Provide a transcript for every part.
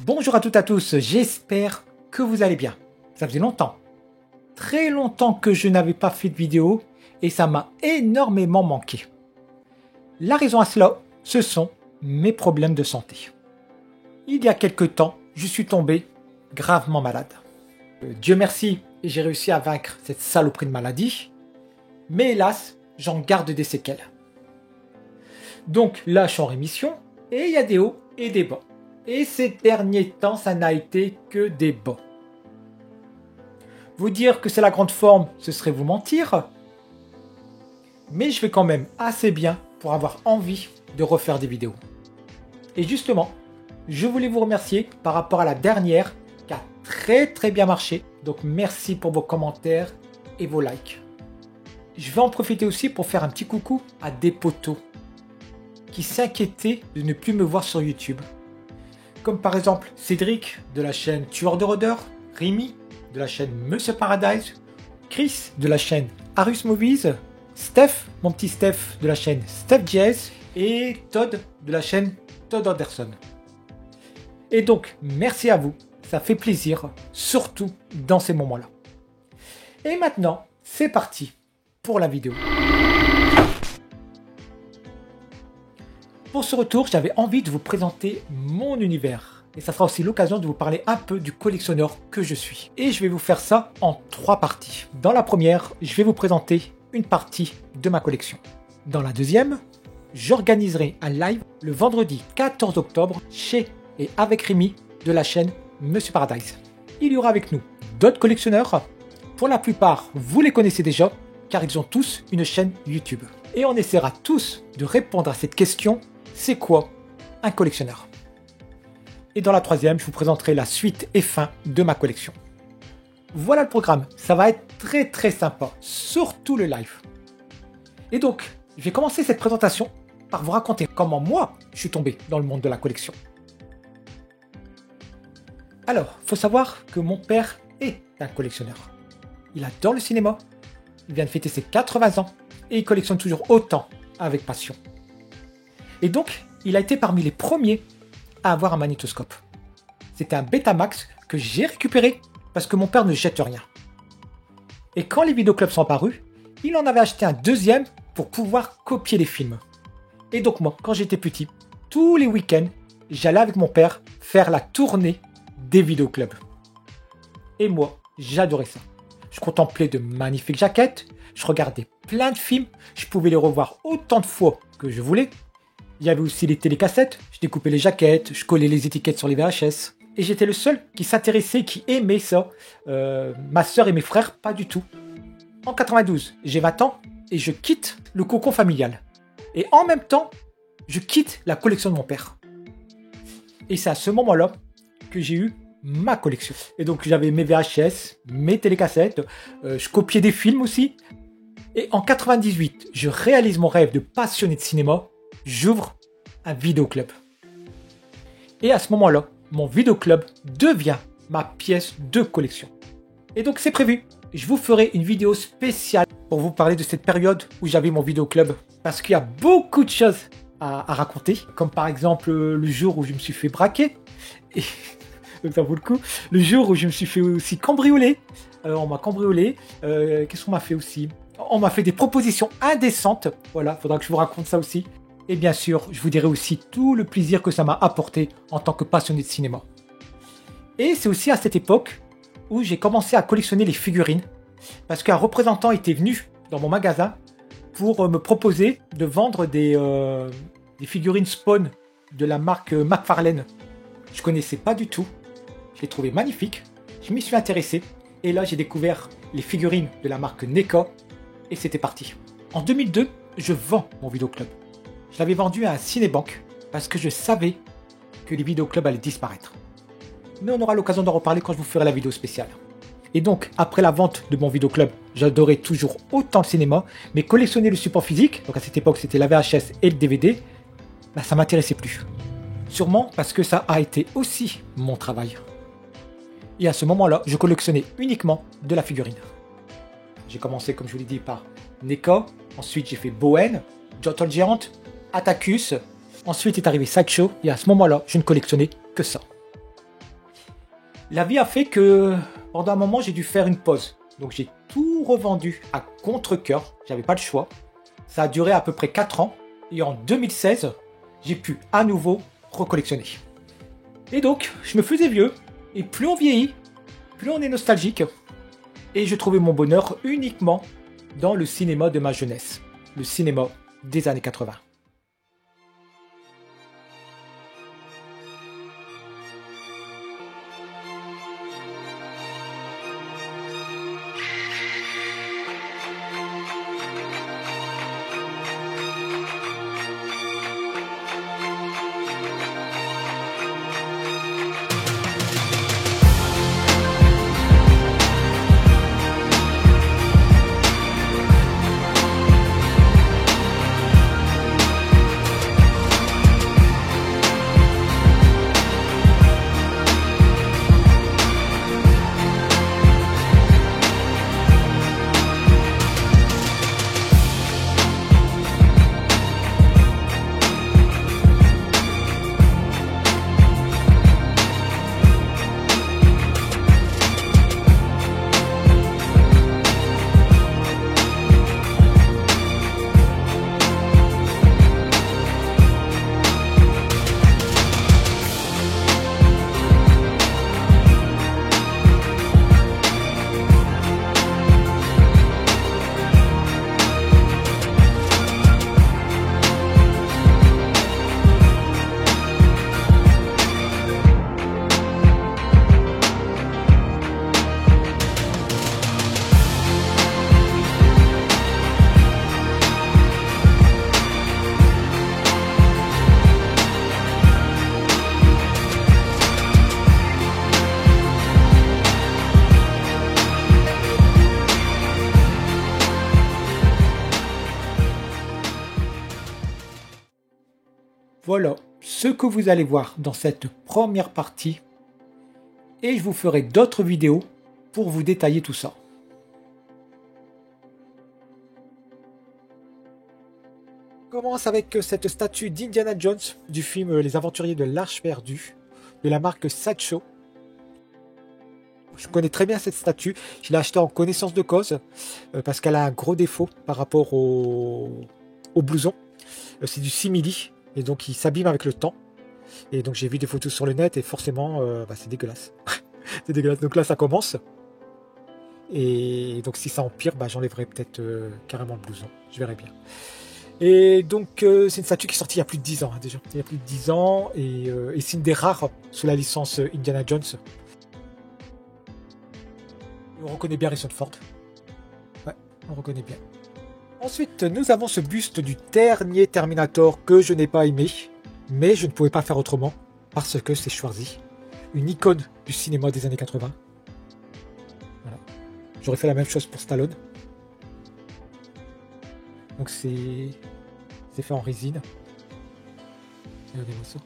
Bonjour à toutes et à tous, j'espère que vous allez bien. Ça faisait longtemps, très longtemps que je n'avais pas fait de vidéo et ça m'a énormément manqué. La raison à cela, ce sont mes problèmes de santé. Il y a quelques temps, je suis tombé gravement malade. Dieu merci, j'ai réussi à vaincre cette saloperie de maladie, mais hélas, j'en garde des séquelles. Donc là, je suis en rémission et il y a des hauts et des bas. Et ces derniers temps, ça n'a été que des bas. Vous dire que c'est la grande forme, ce serait vous mentir. Mais je vais quand même assez bien pour avoir envie de refaire des vidéos. Et justement, je voulais vous remercier par rapport à la dernière qui a très bien marché. Donc merci pour vos commentaires et vos likes. Je vais en profiter aussi pour faire un petit coucou à des potos qui s'inquiétaient de ne plus me voir sur YouTube. Comme par exemple Cédric de la chaîne Tueur de Rôdeurs, Rémi de la chaîne Monsieur Paradise, Chris de la chaîne Arus Movies, Steph, mon petit Steph de la chaîne Steph Jazz et Todd de la chaîne Todd Anderson. Et donc merci à vous, ça fait plaisir, surtout dans ces moments-là. Et maintenant, c'est parti pour la vidéo. Pour ce retour, j'avais envie de vous présenter mon univers. Et ça sera aussi l'occasion de vous parler un peu du collectionneur que je suis. Et je vais vous faire ça en 3 parties. Dans la première, je vais vous présenter une partie de ma collection. Dans la deuxième, j'organiserai un live le vendredi 14 octobre chez et avec Rémi de la chaîne Monsieur Paradise. Il y aura avec nous d'autres collectionneurs. Pour la plupart, vous les connaissez déjà, car ils ont tous une chaîne YouTube. Et on essaiera tous de répondre à cette question. C'est quoi un collectionneur? Et dans la troisième, je vous présenterai la suite et fin de ma collection. Voilà le programme, ça va être très sympa, surtout le live. Et donc, je vais commencer cette présentation par vous raconter comment moi, je suis tombé dans le monde de la collection. Alors, il faut savoir que mon père est un collectionneur. Il adore le cinéma, il vient de fêter ses 80 ans et il collectionne toujours autant avec passion. Et donc, il a été parmi les premiers à avoir un magnétoscope. C'était un Betamax que j'ai récupéré parce que mon père ne jette rien. Et quand les vidéoclubs sont apparus, il en avait acheté un deuxième pour pouvoir copier les films. Et donc moi, quand j'étais petit, tous les week-ends, j'allais avec mon père faire la tournée des vidéoclubs. Et moi, j'adorais ça. Je contemplais de magnifiques jaquettes, je regardais plein de films, je pouvais les revoir autant de fois que je voulais. Il y avait aussi les télécassettes, je découpais les jaquettes, je collais les étiquettes sur les VHS. Et j'étais le seul qui s'intéressait, qui aimait ça. Ma soeur et mes frères, pas du tout. En 92, j'ai 20 ans et je quitte le cocon familial. Et en même temps, je quitte la collection de mon père. Et c'est à ce moment-là que j'ai eu ma collection. Et donc j'avais mes VHS, mes télécassettes, je copiais des films aussi. Et en 98, je réalise mon rêve de passionné de cinéma. J'ouvre un vidéoclub. Et à ce moment-là, mon vidéoclub devient ma pièce de collection. Et donc c'est prévu. Je vous ferai une vidéo spéciale pour vous parler de cette période où j'avais mon vidéoclub. Parce qu'il y a beaucoup de choses à raconter. Comme par exemple le jour où je me suis fait braquer. Et donc ça vaut le coup. Le jour où je me suis fait aussi cambrioler. On m'a cambriolé. Qu'est-ce qu'on m'a fait aussi? On m'a fait des propositions indécentes. Voilà, faudra que je vous raconte ça aussi. Et bien sûr, je vous dirai aussi tout le plaisir que ça m'a apporté en tant que passionné de cinéma. Et c'est aussi à cette époque où j'ai commencé à collectionner les figurines. Parce qu'un représentant était venu dans mon magasin pour me proposer de vendre des figurines Spawn de la marque McFarlane. Je connaissais pas du tout. Je les trouvais magnifiques. Je m'y suis intéressé. Et là, j'ai découvert les figurines de la marque NECA. Et c'était parti. En 2002, je vends mon vidéoclub. Je l'avais vendu à un cinébanque parce que je savais que les vidéoclubs allaient disparaître. Mais on aura l'occasion d'en reparler quand je vous ferai la vidéo spéciale. Et donc, après la vente de mon vidéoclub, j'adorais toujours autant le cinéma, mais collectionner le support physique, donc à cette époque c'était la VHS et le DVD, ça m'intéressait plus. Sûrement parce que ça a été aussi mon travail. Et à ce moment-là, je collectionnais uniquement de la figurine. J'ai commencé, comme je vous l'ai dit, par NECA, ensuite j'ai fait Bowen, Gentle Giant, Atticus, ensuite est arrivé Sideshow, et à ce moment-là, je ne collectionnais que ça. La vie a fait que pendant un moment j'ai dû faire une pause. Donc j'ai tout revendu à contre-cœur, j'avais pas le choix. Ça a duré à peu près 4 ans et en 2016, j'ai pu à nouveau recollectionner. Et donc, je me faisais vieux et plus on vieillit, plus on est nostalgique. Et je trouvais mon bonheur uniquement dans le cinéma de ma jeunesse, le cinéma des années 80. Voilà ce que vous allez voir dans cette première partie et je vous ferai d'autres vidéos pour vous détailler tout ça. On commence avec cette statue d'Indiana Jones du film Les Aventuriers de l'Arche perdue de la marque Sideshow. Je connais très bien cette statue, je l'ai achetée en connaissance de cause parce qu'elle a un gros défaut par rapport au blouson. C'est du simili et donc il s'abîme avec le temps. Et donc j'ai vu des photos sur le net et forcément c'est dégueulasse. C'est dégueulasse. Donc là ça commence. Et donc si ça empire, j'enlèverai peut-être carrément le blouson. Je verrai bien. Et donc c'est une statue qui est sortie il y a plus de 10 ans déjà. Il y a plus de 10 ans et c'est une des rares sous la licence Indiana Jones. On reconnaît bien Harrison Ford. Ouais, on reconnaît bien. Ensuite, nous avons ce buste du dernier Terminator que je n'ai pas aimé. Mais je ne pouvais pas faire autrement. Parce que c'est Schwarzy. Une icône du cinéma des années 80. Voilà. J'aurais fait la même chose pour Stallone. Donc c'est fait en résine. Regardez-moi ça.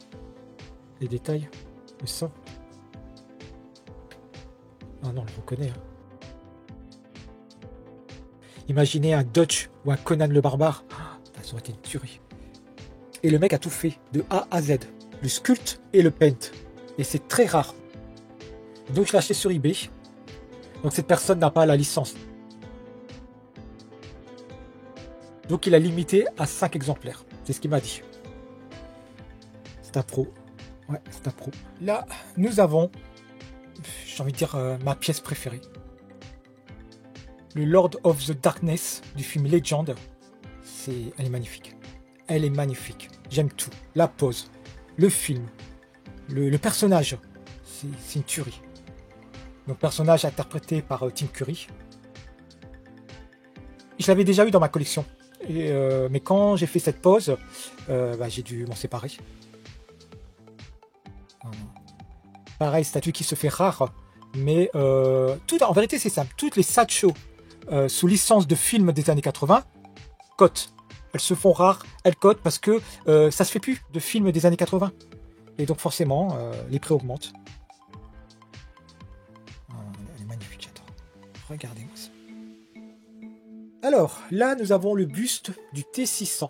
Les détails. Le sang. Ah non, on le reconnaît. Hein. Imaginez un Dutch ou un Conan le Barbare. Ça aurait été une tuerie. Et le mec a tout fait, de A à Z. Le sculpte et le paint. Et c'est très rare. Donc je l'ai acheté sur eBay. Donc cette personne n'a pas la licence. Donc il a limité à 5 exemplaires. C'est ce qu'il m'a dit. C'est un pro. Ouais, c'est un pro. Là, nous avons, j'ai envie de dire, ma pièce préférée. Le Lord of the Darkness du film Legend. Elle est magnifique. Elle est magnifique. J'aime tout. La pose, le film, le personnage. C'est une tuerie. Donc personnage interprété par Tim Curry. Je l'avais déjà eu dans ma collection. Mais quand j'ai fait cette pose, j'ai dû m'en séparer. Pareil, statue qui se fait rare. Mais en vérité, c'est simple. Toutes les Sideshow sous licence de films des années 80 cotent. Elles se font rares, elles cotent parce que ça se fait plus de films des années 80. Et donc forcément, les prix augmentent. Elle est magnifique, j'adore. Regardez-moi ça. Alors, là, nous avons le buste du T-600.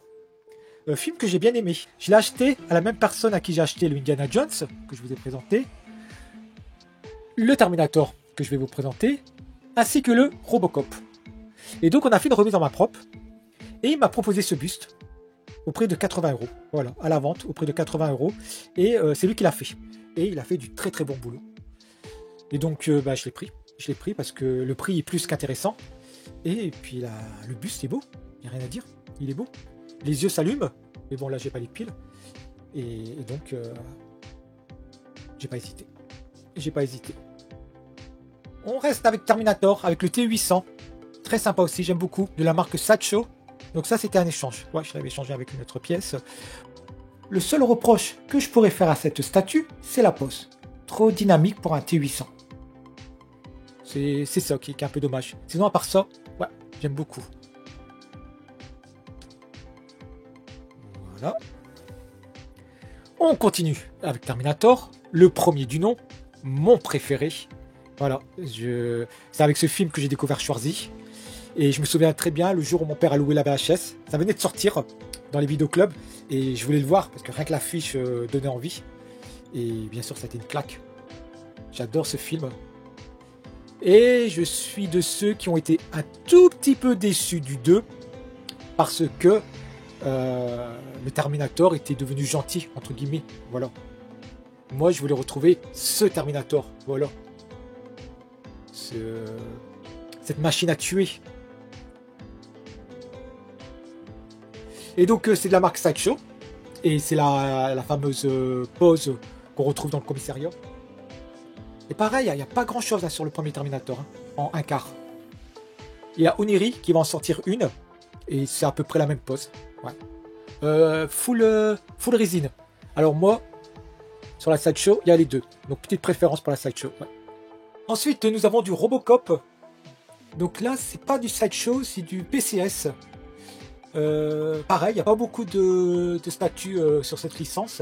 Film que j'ai bien aimé. Je l'ai acheté à la même personne à qui j'ai acheté le Indiana Jones, que je vous ai présenté. le Terminator que je vais vous présenter, ainsi que le Robocop. Et donc on a fait une remise en main propre, et il m'a proposé ce buste au prix de 80 €. Voilà, à la vente, au prix de 80 €. Et c'est lui qui l'a fait. Et il a fait du très très bon boulot. Et donc je l'ai pris. Je l'ai pris parce que le prix est plus qu'intéressant. Et puis le buste est beau, il n'y a rien à dire. Il est beau. Les yeux s'allument. Mais bon, là j'ai pas les piles. Et donc j'ai pas hésité. J'ai pas hésité. On reste avec Terminator, avec le T800. Très sympa aussi, j'aime beaucoup. De la marque Sideshow. Donc ça, c'était un échange. Ouais, je l'avais échangé avec une autre pièce. Le seul reproche que je pourrais faire à cette statue, c'est la pose. Trop dynamique pour un T800. C'est ça qui est un peu dommage. Sinon, à part ça, ouais, j'aime beaucoup. Voilà. On continue avec Terminator, le premier du nom, mon préféré. Voilà, c'est avec ce film que j'ai découvert Schwarzy. Et je me souviens très bien le jour où mon père a loué la VHS. Ça venait de sortir dans les vidéoclubs et je voulais le voir parce que rien que l'affiche donnait envie. Et bien sûr, ça a été une claque. J'adore ce film. Et je suis de ceux qui ont été un tout petit peu déçus du 2 parce que le Terminator était devenu gentil, entre guillemets. Voilà. Moi, je voulais retrouver ce Terminator. Voilà. Cette machine à tuer. Et donc c'est de la marque Sideshow. Et c'est la fameuse pose qu'on retrouve dans le commissariat. Et pareil, il n'y a pas grand chose sur le premier Terminator, hein, en un quart. Il y a Oniri qui va en sortir une. Et c'est à peu près la même pose. Ouais. Full résine. Alors moi, sur la Sideshow, il y a les deux. Donc petite préférence pour la Sideshow. Ouais. Ensuite, nous avons du Robocop. Donc là, c'est pas du Sideshow, c'est du PCS. Pareil, il n'y a pas beaucoup de statues sur cette licence.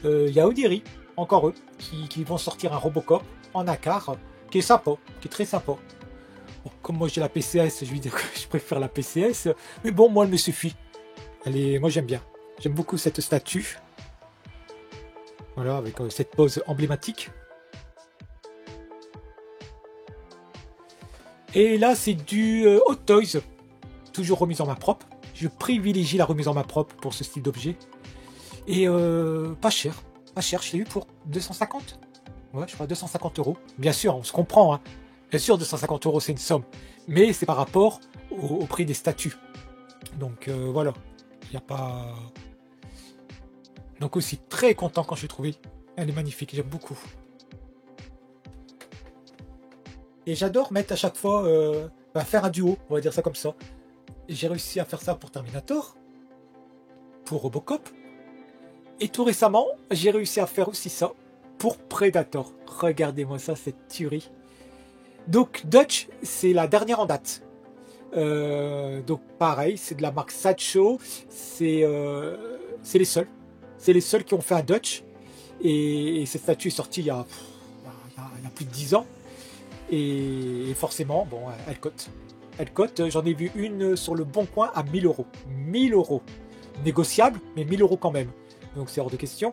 Il y a Oniri, encore eux, qui vont sortir un Robocop en un quart, qui est sympa, qui est très sympa. Bon, comme moi j'ai la PCS, je vais dire que je préfère la PCS, mais bon, moi elle me suffit. Moi j'aime bien. J'aime beaucoup cette statue. Voilà, avec cette pose emblématique. Et là, c'est du Hot Toys, toujours remise en main propre. Je privilégie la remise en main propre pour ce style d'objet. Et pas cher. Pas cher, je l'ai eu pour 250. Ouais, je crois 250 €. Bien sûr, on se comprend. Hein. Bien sûr, 250 € c'est une somme. Mais c'est par rapport au prix des statues. Donc voilà. Il n'y a pas... Donc aussi très content quand je l'ai trouvée. Elle est magnifique, j'aime beaucoup. Et j'adore mettre à chaque fois, faire un duo, on va dire ça comme ça. J'ai réussi à faire ça pour Terminator, pour Robocop, et tout récemment, j'ai réussi à faire aussi ça pour Predator. Regardez-moi ça, cette tuerie. Donc Dutch, c'est la dernière en date. Donc pareil, c'est de la marque Sideshow, c'est les seuls. C'est les seuls qui ont fait un Dutch, et cette statue est sortie il y a plus de 10 ans. Et forcément, bon, elle cote. Elle cote, j'en ai vu une sur le Bon Coin à 1000 €. 1000 €. Négociable, mais 1000 € quand même. Donc c'est hors de question.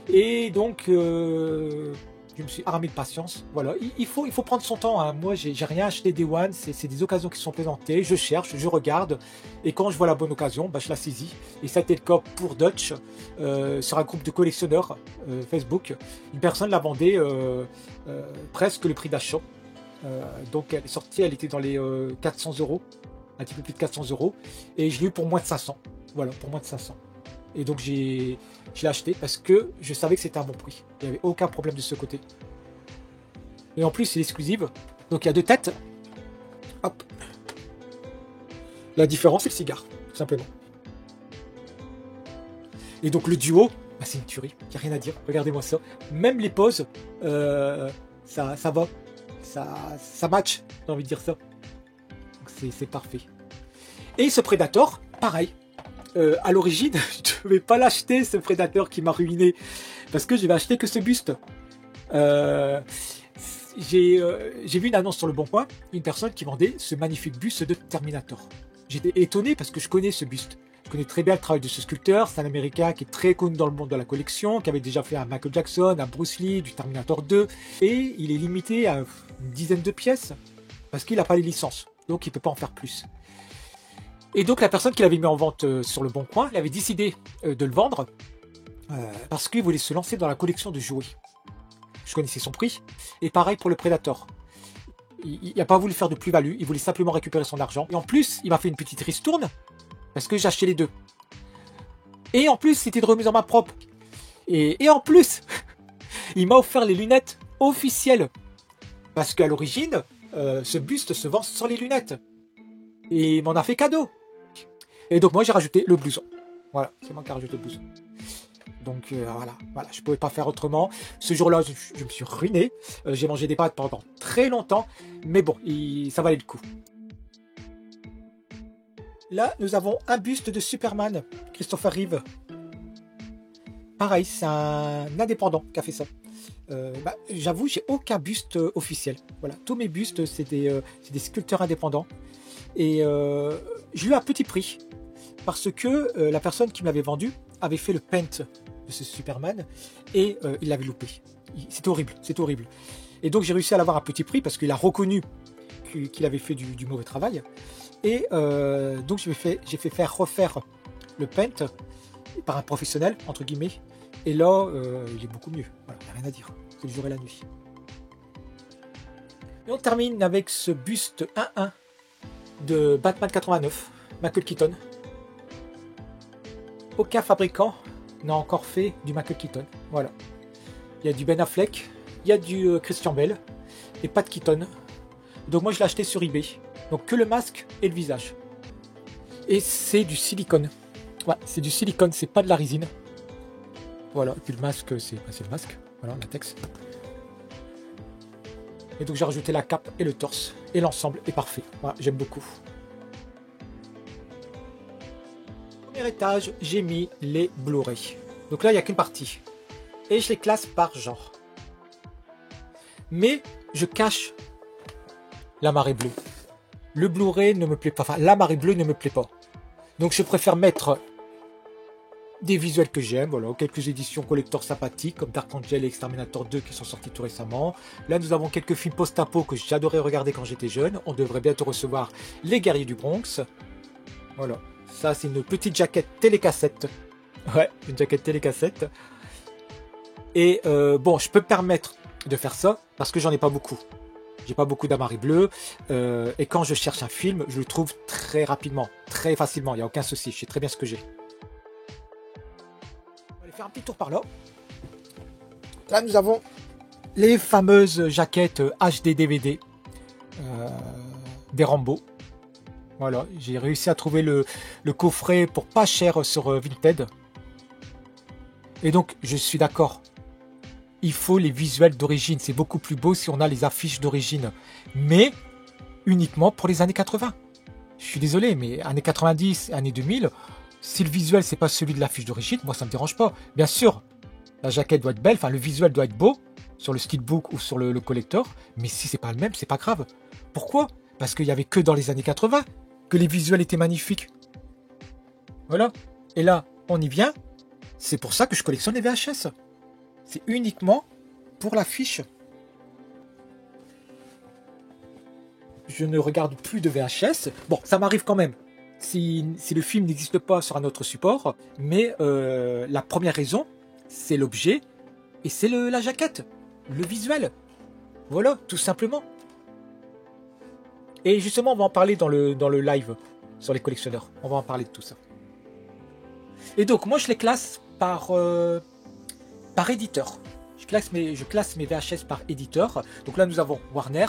Et donc, je me suis armé de patience. Voilà, il faut prendre son temps. Hein. Moi, j'ai rien acheté Day One. C'est des occasions qui sont présentées. Je cherche, je regarde. Et quand je vois la bonne occasion, je la saisis. Et ça a été le cas pour Dutch, sur un groupe de collectionneurs Facebook. Une personne la vendait presque le prix d'achat. Donc elle est sortie, elle était dans les 400 €, un petit peu plus de 400 €, et je l'ai eu pour moins de 500. Voilà, pour moins de 500. Et donc je l'ai acheté parce que je savais que c'était un bon prix. Il n'y avait aucun problème de ce côté. Et en plus, c'est exclusive. Donc il y a deux têtes. Hop. La différence, c'est le cigare, tout simplement. Et donc le duo, c'est une tuerie. Il n'y a rien à dire. Regardez-moi ça. Même les poses, ça va. Ça match, j'ai envie de dire ça. C'est parfait. Et ce Predator, pareil. À l'origine, je ne devais pas l'acheter, ce Predator qui m'a ruiné. Parce que je vais acheter que ce buste. J'ai vu une annonce sur le Bon Coin, une personne qui vendait ce magnifique buste de Terminator. J'étais étonné parce que je connais ce buste. Je connais très bien le travail de ce sculpteur. C'est un Américain qui est très connu dans le monde de la collection, qui avait déjà fait un Michael Jackson, un Bruce Lee, du Terminator 2. Et il est limité à une dizaine de pièces parce qu'il n'a pas les licences. Donc il ne peut pas en faire plus. Et donc la personne qui l'avait mis en vente sur le Bon Coin, il avait décidé de le vendre parce qu'il voulait se lancer dans la collection de jouets. Je connaissais son prix. Et pareil pour le Predator. Il n'a pas voulu faire de plus-value, il voulait simplement récupérer son argent. Et en plus, il m'a fait une petite ristourne parce que j'ai acheté les deux. Et en plus, c'était de remise en main propre. Et en plus, il m'a offert les lunettes officielles. Parce qu'à l'origine, ce buste se vend sans les lunettes. Et il m'en a fait cadeau. Et donc moi, j'ai rajouté le blouson. Voilà, c'est moi qui ai rajouté le blouson. Donc voilà, je ne pouvais pas faire autrement. Ce jour-là, je me suis ruiné. J'ai mangé des pâtes pendant très longtemps. Mais bon, ça valait le coup. Là, nous avons un buste de Superman, Christopher Reeve. Pareil, c'est un indépendant qui a fait ça. J'avoue, j'ai aucun buste officiel. Voilà, tous mes bustes, c'est des sculpteurs indépendants. Et je l'ai eu à petit prix. Parce que la personne qui me l'avait vendu avait fait le paint de ce Superman. Et il l'avait loupé. C'était horrible, c'était horrible. Et donc j'ai réussi à l'avoir à petit prix parce qu'il a reconnu qu'il avait fait du mauvais travail. Et donc j'ai fait refaire le paint par un professionnel, entre guillemets. Et là, il est beaucoup mieux. Voilà, il n'y a rien à dire. C'est le jour et la nuit. Et on termine avec ce buste 1-1 de Batman 89, Michael Keaton. Aucun fabricant n'a encore fait du Michael Keaton. Voilà. Il y a du Ben Affleck, il y a du Christian Bale, et pas de Keaton. Donc moi je l'ai acheté sur eBay. Donc que le masque et le visage. Et c'est du silicone. Ouais, c'est du silicone, c'est pas de la résine. Voilà, et puis le masque, c'est le masque. Voilà, latex. Et donc j'ai rajouté la cape et le torse. Et l'ensemble est parfait. Voilà, j'aime beaucoup. Premier étage, j'ai mis les Blu-ray. Donc là, il n'y a qu'une partie. Et je les classe par genre. Mais je cache la marée bleue. Le Blu-ray ne me plaît pas. Enfin, la marée bleue ne me plaît pas. Donc je préfère mettre des visuels que j'aime. Voilà, quelques éditions collector sympathiques comme Dark Angel et Exterminator 2 qui sont sortis tout récemment. Là, nous avons quelques films post-apo que j'adorais regarder quand j'étais jeune. On devrait bientôt recevoir Les Guerriers du Bronx. Voilà. Ça, c'est une petite jaquette télécassette. Ouais, une jaquette télécassette. Et bon, je peux me permettre de faire ça parce que j'en ai pas beaucoup. J'ai pas beaucoup d'amarré bleu. Et quand je cherche un film, je le trouve très rapidement, très facilement. Il n'y a aucun souci. Je sais très bien ce que j'ai. On va aller faire un petit tour par là. Là, nous avons les fameuses jaquettes HD DVD des Rambo. Voilà, j'ai réussi à trouver le coffret pour pas cher sur Vinted. Et donc, je suis d'accord. Il faut les visuels d'origine. C'est beaucoup plus beau si on a les affiches d'origine. Mais uniquement pour les années 80. Je suis désolé, mais années 90, années 2000, si le visuel, c'est pas celui de l'affiche d'origine, moi, ça me dérange pas. Bien sûr, la jaquette doit être belle, enfin, le visuel doit être beau sur le steelbook ou sur le collector. Mais si c'est pas le même, c'est pas grave. Pourquoi? Parce qu'il y avait que dans les années 80 que les visuels étaient magnifiques. Voilà. Et là, on y vient. C'est pour ça que je collectionne les VHS. C'est uniquement pour l'affiche. Je ne regarde plus de VHS. Bon, ça m'arrive quand même. Si le film n'existe pas sur un autre support. Mais la première raison, c'est l'objet. Et c'est la jaquette. Le visuel. Voilà, tout simplement. Et justement, on va en parler dans le live sur les collectionneurs. On va en parler de tout ça. Et donc, moi, je les classe par éditeur. Je classe mes VHS par éditeur. Donc là, nous avons Warner.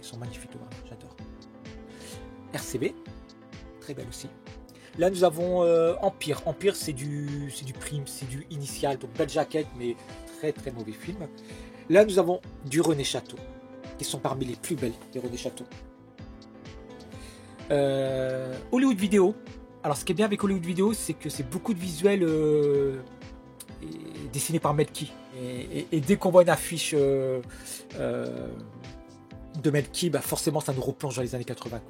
Ils sont magnifiques, Warner, j'adore. RCB, très belle aussi. Là, nous avons Empire. Empire, c'est du prime, c'est du initial. Donc, belle jaquette, mais très, très mauvais film. Là, nous avons du René Château, qui sont parmi les plus belles des René Château. Hollywood Video. Alors, ce qui est bien avec Hollywood Video, c'est que c'est beaucoup de visuels dessinés par Melky. Et dès qu'on voit une affiche de Melky, bah forcément, ça nous replonge dans les années 80. Quoi.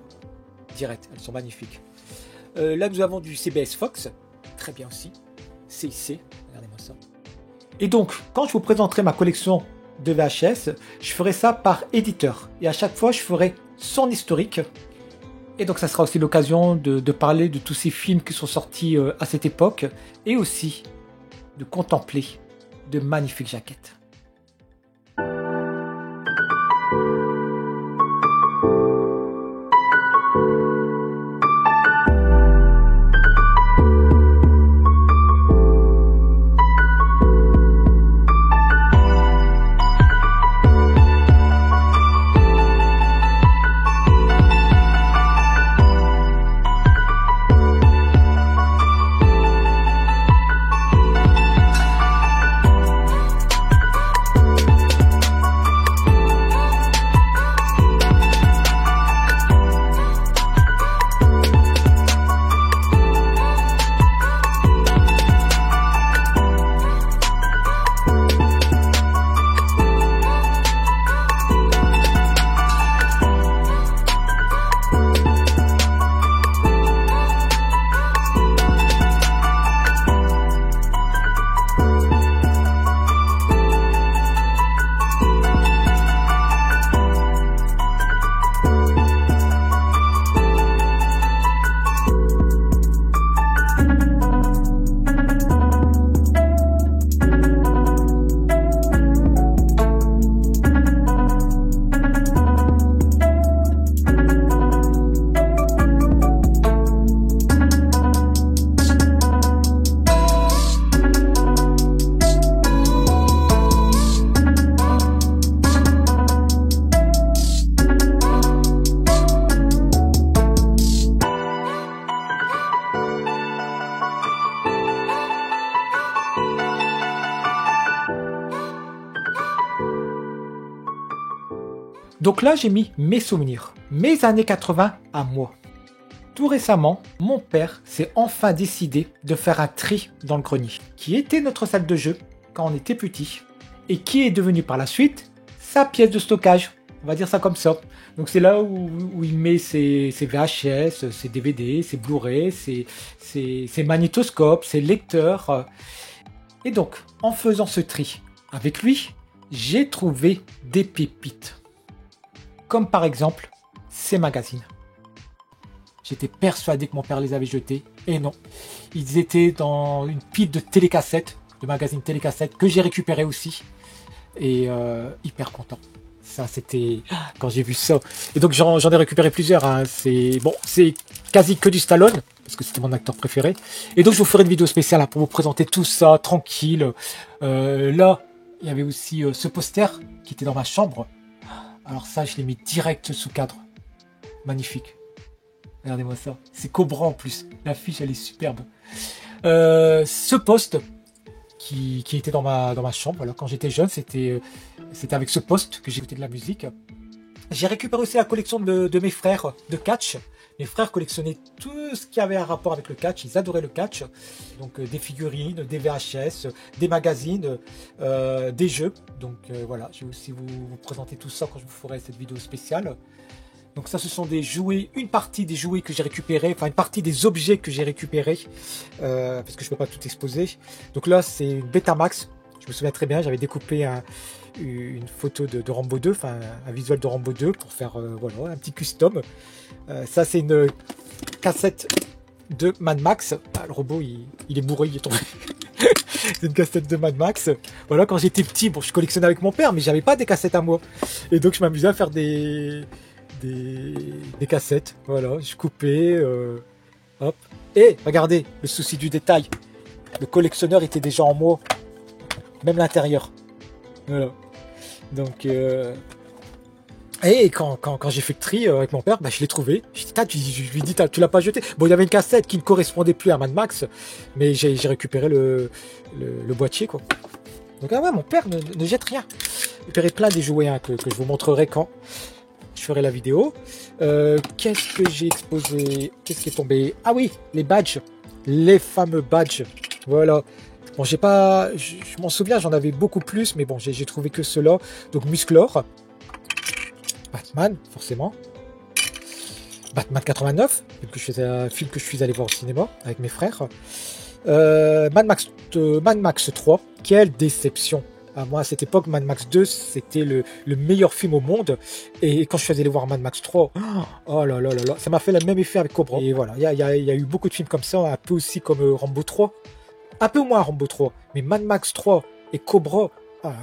Direct, elles sont magnifiques. Là, nous avons du CBS Fox. Très bien aussi. CIC. Regardez-moi ça. Et donc, quand je vous présenterai ma collection de VHS, je ferai ça par éditeur. Et à chaque fois, je ferai son historique. Et donc, ça sera aussi l'occasion de parler de tous ces films qui sont sortis à cette époque. Et aussi de contempler de magnifiques jaquettes. Donc là, j'ai mis mes souvenirs, mes années 80 à moi. Tout récemment, mon père s'est enfin décidé de faire un tri dans le grenier, qui était notre salle de jeu quand on était petit, et qui est devenu par la suite sa pièce de stockage. On va dire ça comme ça. Donc c'est là où il met ses VHS, ses DVD, ses Blu-ray, ses magnétoscopes, ses lecteurs. Et donc, en faisant ce tri avec lui, j'ai trouvé des pépites. Comme par exemple ces magazines. J'étais persuadé que mon père les avait jetés, et non. Ils étaient dans une pile de télécassettes, de magazines télécassettes, que j'ai récupéré aussi. Et hyper content. Ça, c'était quand j'ai vu ça. Et donc j'en ai récupéré plusieurs. Hein. C'est quasi que du Stallone, parce que c'était mon acteur préféré. Et donc je vous ferai une vidéo spéciale hein, pour vous présenter tout ça, tranquille. Là, il y avait aussi ce poster qui était dans ma chambre. Alors ça, je l'ai mis direct sous cadre. Magnifique. Regardez-moi ça. C'est Cobra en plus. L'affiche, elle est superbe. Ce poste qui était dans ma chambre, alors quand j'étais jeune, c'était avec ce poste que j'écoutais de la musique. J'ai récupéré aussi la collection de mes frères de catch. Mes frères collectionnaient tout ce qui avait un rapport avec le catch. Ils adoraient le catch. Donc des figurines, des VHS, des magazines, des jeux. Donc voilà, je vais aussi vous présenter tout ça quand je vous ferai cette vidéo spéciale. Donc ça, ce sont des jouets, une partie des jouets que j'ai récupérés, enfin une partie des objets que j'ai récupérés, parce que je ne peux pas tout exposer. Donc là, c'est une Betamax. Je me souviens très bien, j'avais découpé une photo de Rambo 2, enfin un visuel de Rambo 2 pour faire voilà, un petit custom. Ça, c'est une cassette de Mad Max. Ah, le robot, il est bourré, il est tombé. C'est une cassette de Mad Max. Voilà, quand j'étais petit, bon, je collectionnais avec mon père, mais j'avais pas des cassettes à moi. Et donc, je m'amusais à faire des cassettes. Voilà, je coupais. Hop. Et regardez, le souci du détail. Le collectionneur était déjà en moi. Même l'intérieur. Voilà. Donc, et quand j'ai fait le tri avec mon père, bah, je l'ai trouvé. Je lui ai dit, tu l'as pas jeté. Bon, il y avait une cassette qui ne correspondait plus à Mad Max, mais j'ai récupéré le boîtier, quoi. Donc, ah ouais, mon père ne jette rien. J'ai récupéré plein des jouets hein, que je vous montrerai quand je ferai la vidéo. Qu'est-ce que j'ai exposé? Qu'est-ce qui est tombé? Ah oui, les badges. Les fameux badges. Voilà. Bon, j'ai pas... Je m'en souviens, j'en avais beaucoup plus, mais bon, j'ai trouvé que ceux-là. Donc, Musclor. Batman, forcément. Batman 89, film que je suis allé voir au cinéma avec mes frères. Mad Max 3, quelle déception. Moi, à cette époque, Mad Max 2, c'était le meilleur film au monde. Et quand je suis allé voir Mad Max 3, oh là là là là, ça m'a fait le même effet avec Cobra. Et voilà, il y a eu beaucoup de films comme ça, un peu aussi comme Rambo 3. Un peu moins Rambo 3, mais Mad Max 3 et Cobra,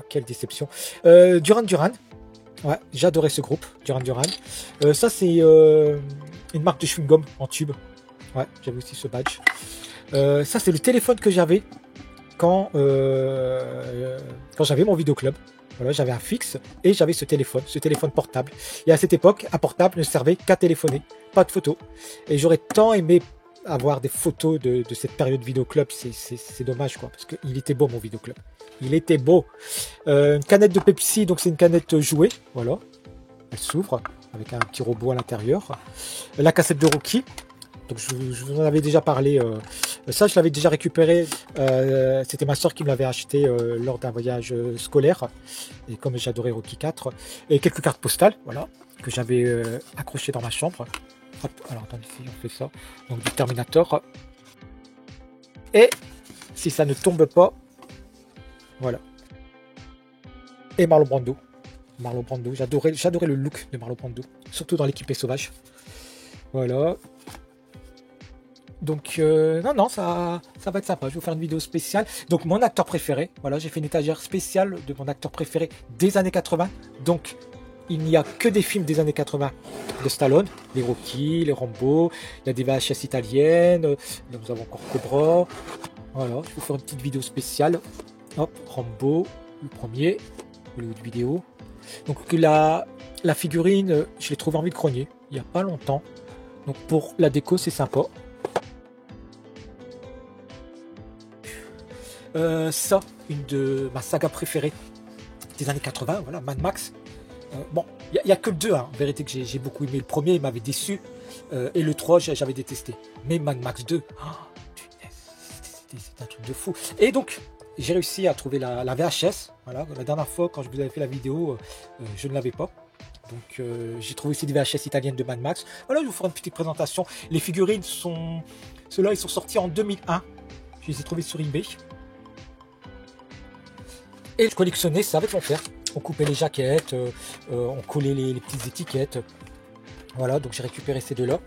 quelle déception. Duran Duran, ouais, j'adorais ce groupe, Duran Duran. Ça, c'est une marque de chewing-gum en tube. Ouais, j'avais aussi ce badge. Ça, c'est le téléphone que j'avais quand j'avais mon vidéoclub. Voilà, j'avais un fixe et j'avais ce téléphone portable. Et à cette époque, un portable ne servait qu'à téléphoner, pas de photos. Et j'aurais tant aimé avoir des photos de cette période vidéoclub. C'est dommage, quoi, parce qu'il était beau, mon vidéoclub. Il était beau. Une canette de Pepsi, donc c'est une canette jouée. Voilà, elle s'ouvre avec un petit robot à l'intérieur. La cassette de Rocky. Donc je vous en avais déjà parlé. Ça, je l'avais déjà récupéré. C'était ma soeur qui me l'avait acheté lors d'un voyage scolaire. Et comme j'adorais Rocky 4. Et quelques cartes postales, voilà, que j'avais accrochées dans ma chambre. Hop, alors attendez, si on fait ça. Donc du Terminator. Et si ça ne tombe pas, voilà. Et Marlon Brando. Marlon Brando, j'adorais le look de Marlon Brando. Surtout dans l'équipée sauvage. Voilà. Donc, non, ça va être sympa. Je vais vous faire une vidéo spéciale. Donc, mon acteur préféré. Voilà, j'ai fait une étagère spéciale de mon acteur préféré des années 80. Donc, il n'y a que des films des années 80 de Stallone. Les Rocky, les Rambo. Il y a des VHS italiennes. Là, nous avons encore Cobra. Voilà, je vais vous faire une petite vidéo spéciale. Hop, Rambo, le premier. Hollywood vidéo. Donc, la figurine, je l'ai trouvée en vide-grenier il n'y a pas longtemps. Donc, pour la déco, c'est sympa. Ça, une de ma saga préférée des années 80, voilà, Mad Max. Bon, il n'y a que le 2, hein, en vérité, que j'ai beaucoup aimé. Le premier, il m'avait déçu, et le 3, j'avais détesté. Mais Mad Max 2, c'est un truc de fou. Et donc, j'ai réussi à trouver la VHS. Voilà, la dernière fois, quand je vous avais fait la vidéo, je ne l'avais pas. Donc, j'ai trouvé aussi des VHS italiennes de Mad Max. Voilà, je vais vous faire une petite présentation. Les figurines sont... Ceux-là, ils sont sortis en 2001. Je les ai trouvés sur eBay. Et je collectionnais ça avec mon père. On coupait les jaquettes, on collait les petites étiquettes. Voilà, donc j'ai récupéré ces deux-là.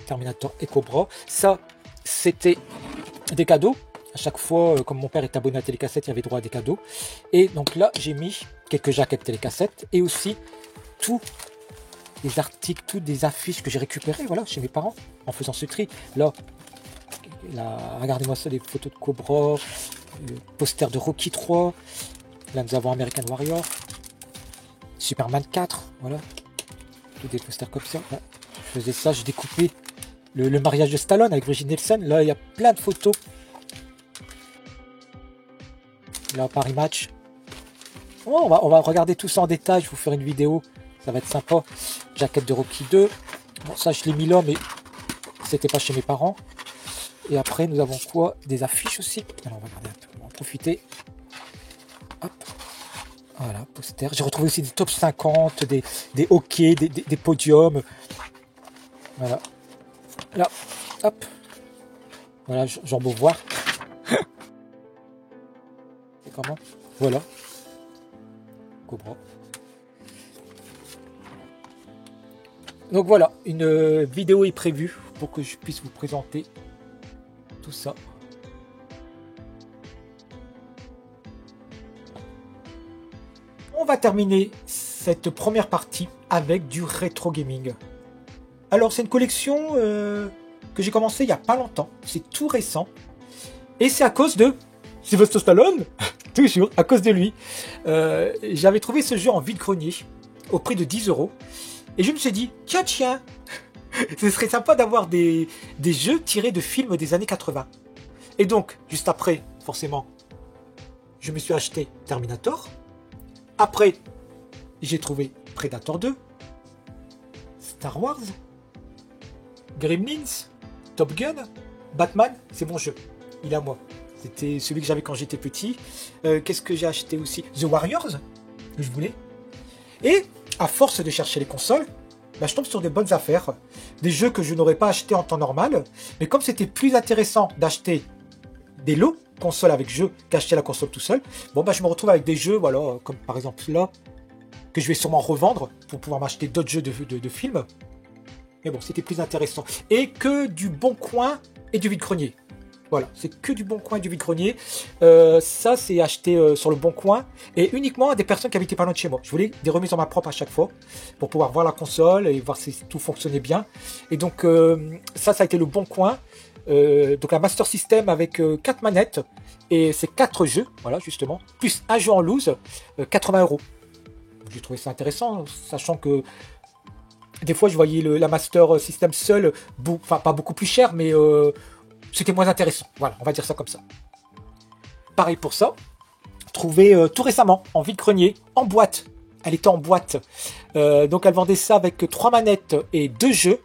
Terminator et Cobra. Ça, c'était des cadeaux. À chaque fois, comme mon père est abonné à Télécassette, il y avait droit à des cadeaux. Et donc là, j'ai mis quelques jaquettes Télécassette et aussi tous les articles, toutes des affiches que j'ai récupérées, voilà, chez mes parents, en faisant ce tri. Là, regardez-moi ça, les photos de Cobra, le poster de Rocky 3. Là, nous avons American Warrior, Superman 4, voilà. Tous des posters comme ça. Ouais. Je faisais ça, j'ai découpé le mariage de Stallone avec Brigitte Nielsen. Là, il y a plein de photos. Là, Paris Match. Oh, on va regarder tout ça en détail. Je vais vous faire une vidéo. Ça va être sympa. Jaquette de Rocky 2. Bon, ça, je l'ai mis là, mais c'était pas chez mes parents. Et après, nous avons quoi? Des affiches aussi. Alors, on va regarder un peu. On va en profiter. Hop. Voilà, poster. J'ai retrouvé aussi des top 50, des hockey, des podiums. Voilà. Là, hop. Voilà, Jean Beauvoir. C'est comment? Voilà. Cobra. Donc voilà, une vidéo est prévue pour que je puisse vous présenter tout ça. On va terminer cette première partie avec du rétro gaming. Alors c'est une collection que j'ai commencé il n'y a pas longtemps, c'est tout récent. Et c'est à cause de Sylvester Stallone, toujours à cause de lui. J'avais trouvé ce jeu en vide-grenier au prix de 10 €. Et je me suis dit, tiens, ce serait sympa d'avoir des jeux tirés de films des années 80. Et donc, juste après, forcément, je me suis acheté Terminator. Après, j'ai trouvé Predator 2, Star Wars, Gremlins, Top Gun, Batman, c'est mon jeu. Il est à moi. C'était celui que j'avais quand j'étais petit. Qu'est-ce que j'ai acheté aussi? The Warriors, que je voulais. Et, à force de chercher les consoles, bah, je tombe sur des bonnes affaires, des jeux que je n'aurais pas acheté en temps normal, mais comme c'était plus intéressant d'acheter des lots console avec jeu qu'acheter la console tout seul, bon bah je me retrouve avec des jeux, voilà, comme par exemple là, que je vais sûrement revendre pour pouvoir m'acheter d'autres jeux de films. Mais bon, c'était plus intéressant. Et que du Bon Coin et du vide-grenier. Voilà, c'est que du Bon Coin et du vide-grenier. Ça, c'est acheté sur le Bon Coin et uniquement à des personnes qui habitaient pas loin de chez moi. Je voulais des remises en main propre à chaque fois pour pouvoir voir la console et voir si tout fonctionnait bien. Et donc, ça a été le Bon Coin. Donc la Master System avec 4 manettes et c'est 4 jeux, voilà, justement, plus un jeu en loose, 80 €. J'ai trouvé ça intéressant, sachant que des fois je voyais la Master System seule, enfin pas beaucoup plus cher, mais c'était moins intéressant. Voilà, on va dire ça comme ça. Pareil pour ça, trouvé tout récemment en vide-grenier, en boîte. Elle était en boîte. Donc elle vendait ça avec 3 manettes et 2 jeux.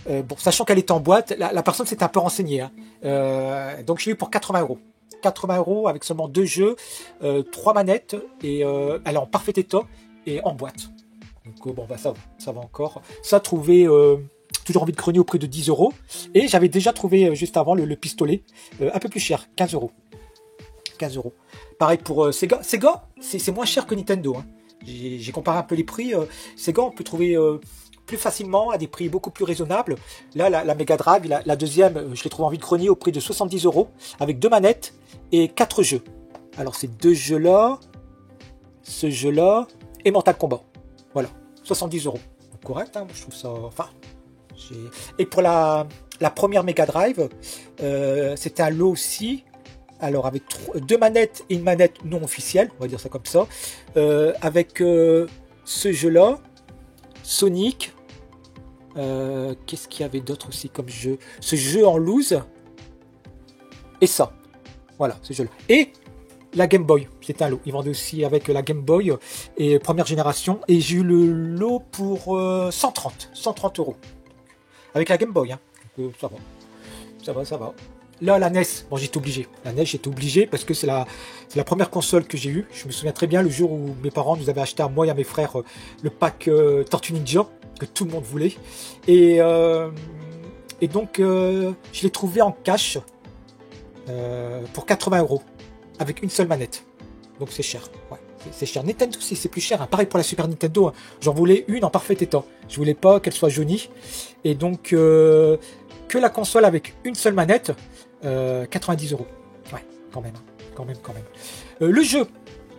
Bon, sachant qu'elle était en boîte, la personne s'est un peu renseignée. Hein. Donc j'ai eu pour 80 €. 80 € avec seulement 2 jeux, 3 manettes, et elle est en parfait état et en boîte. Donc bon, bah ça va encore. Ça trouvé toujours en vide-grenier au prix de 10 €. Et j'avais déjà trouvé juste avant le pistolet, un peu plus cher, 15 €. 15 €. Pareil pour Sega. Sega, c'est moins cher que Nintendo. Hein. J'ai comparé un peu les prix. Sega, on peut trouver plus facilement à des prix beaucoup plus raisonnables. Là, la Mega Drive, la deuxième, je l'ai trouvé en vide-grenier au prix de 70 € avec 2 manettes et 4 jeux. Alors, ces 2 jeux-là, ce jeu-là et Mortal Kombat. Voilà, 70 €. Correct, hein, je trouve ça... Enfin, et pour la première Mega Drive, c'était un lot aussi. Alors, avec 2 manettes et une manette non officielle, on va dire ça comme ça. Avec ce jeu-là, Sonic. Qu'est-ce qu'il y avait d'autre aussi comme jeu? Ce jeu en loose. Et ça. Voilà, ce jeu-là. Et la Game Boy. C'était un lot. Ils vendaient aussi avec la Game Boy et première génération. Et j'ai eu le lot pour 130 €. Avec la Game Boy. Hein. Donc, ça va. Là, la NES, bon, j'étais obligé. La NES, j'étais obligé parce que c'est la première console que j'ai eue. Je me souviens très bien le jour où mes parents nous avaient acheté à moi et à mes frères le pack Tortue Ninja que tout le monde voulait. Et donc, je l'ai trouvé en cash pour 80 € avec une seule manette. Donc, c'est cher. Ouais, c'est cher. Nintendo, c'est plus cher. Hein. Pareil pour la Super Nintendo. Hein. J'en voulais une en parfait état. Je voulais pas qu'elle soit jaunie. Et donc, que la console avec une seule manette, 90 €. Ouais, quand même. Le jeu,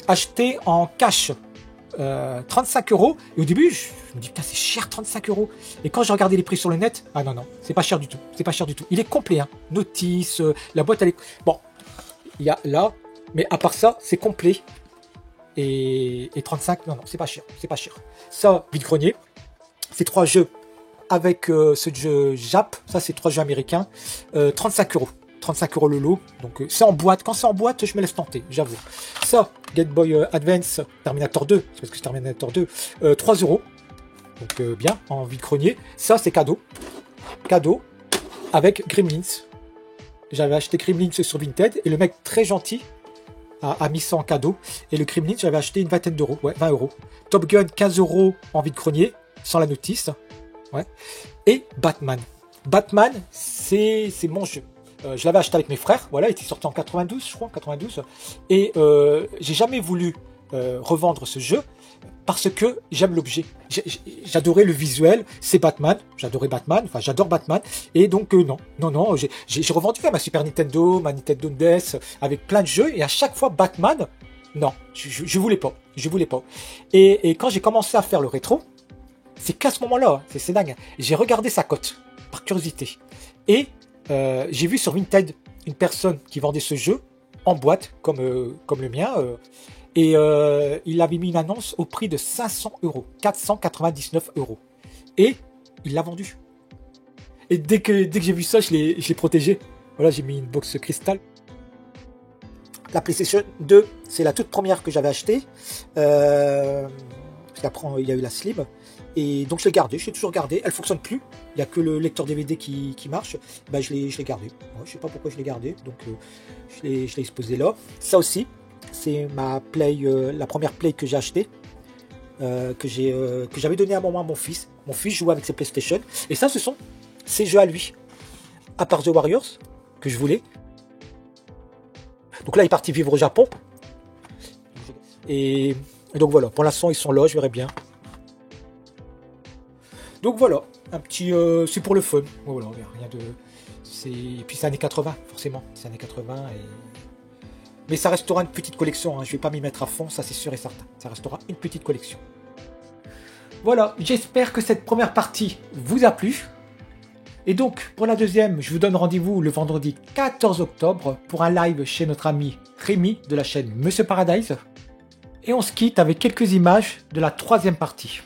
acheté en cash, 35 €. Et au début, je me dis, putain, c'est cher, 35 €. Et quand j'ai regardé les prix sur le net, ah non, c'est pas cher du tout. Il est complet, hein. Notice, la boîte, elle est... Bon, il y a là, mais à part ça, c'est complet. Et 35, non, c'est pas cher. Ça, vide-grenier, c'est 3 jeux avec ce jeu Jap. Ça, c'est 3 jeux américains. 35 €. 35 € le lot. Donc, c'est en boîte. Quand c'est en boîte, je me laisse tenter, j'avoue. Ça, Game Boy Advance, Terminator 2. C'est parce que c'est Terminator 2. 3 €. Donc, bien, en vide-grenier. Ça, c'est cadeau. Avec Gremlins. J'avais acheté Gremlins sur Vinted. Et le mec, très gentil, a mis ça en cadeau. Et le Gremlins, j'avais acheté une vingtaine d'euros. Ouais, 20 €. Top Gun, 15 € en vide-grenier. Sans la notice. Ouais. Et Batman. Batman, c'est mon jeu. Je l'avais acheté avec mes frères, voilà, il était sorti en 92, je crois, 92. Et j'ai jamais voulu revendre ce jeu parce que j'aime l'objet. J'adorais le visuel, c'est Batman, j'adore Batman. Et donc non, j'ai revendu ma Super Nintendo, ma Nintendo DS avec plein de jeux et à chaque fois Batman, non, je voulais pas. Et quand j'ai commencé à faire le rétro, c'est qu'à ce moment-là, c'est dingue, j'ai regardé sa cote par curiosité et j'ai vu sur Vinted une personne qui vendait ce jeu en boîte, comme le mien, et il avait mis une annonce au prix de 500 €, 499 €. Et il l'a vendu. Et dès que j'ai vu ça, je l'ai protégé. Voilà, j'ai mis une box cristal. La PlayStation 2, c'est la toute première que j'avais achetée. Après, il y a eu la Slim. Et donc je l'ai gardé, je l'ai toujours gardé. Elle fonctionne plus. Il n'y a que le lecteur DVD qui marche. Ben, je l'ai gardé. Ouais, je sais pas pourquoi je l'ai gardé. Donc je l'ai exposé là. Ça aussi, c'est ma Play, la première Play que j'ai achetée. Que j'avais donné à un moment à mon fils. Mon fils jouait avec ses PlayStation. Et ça, ce sont ses jeux à lui. À part The Warriors, que je voulais. Donc là, il est parti vivre au Japon. Et donc voilà, pour l'instant, ils sont là, je verrai bien. Donc voilà, un petit... c'est pour le fun. Voilà, rien de... Et puis c'est années 80, forcément. C'est années 80 et... Mais ça restera une petite collection, hein. Je vais pas m'y mettre à fond, ça c'est sûr et certain. Ça restera une petite collection. Voilà, j'espère que cette première partie vous a plu. Et donc, pour la deuxième, je vous donne rendez-vous le vendredi 14 octobre pour un live chez notre ami Rémi de la chaîne Monsieur Paradise. Et on se quitte avec quelques images de la troisième partie.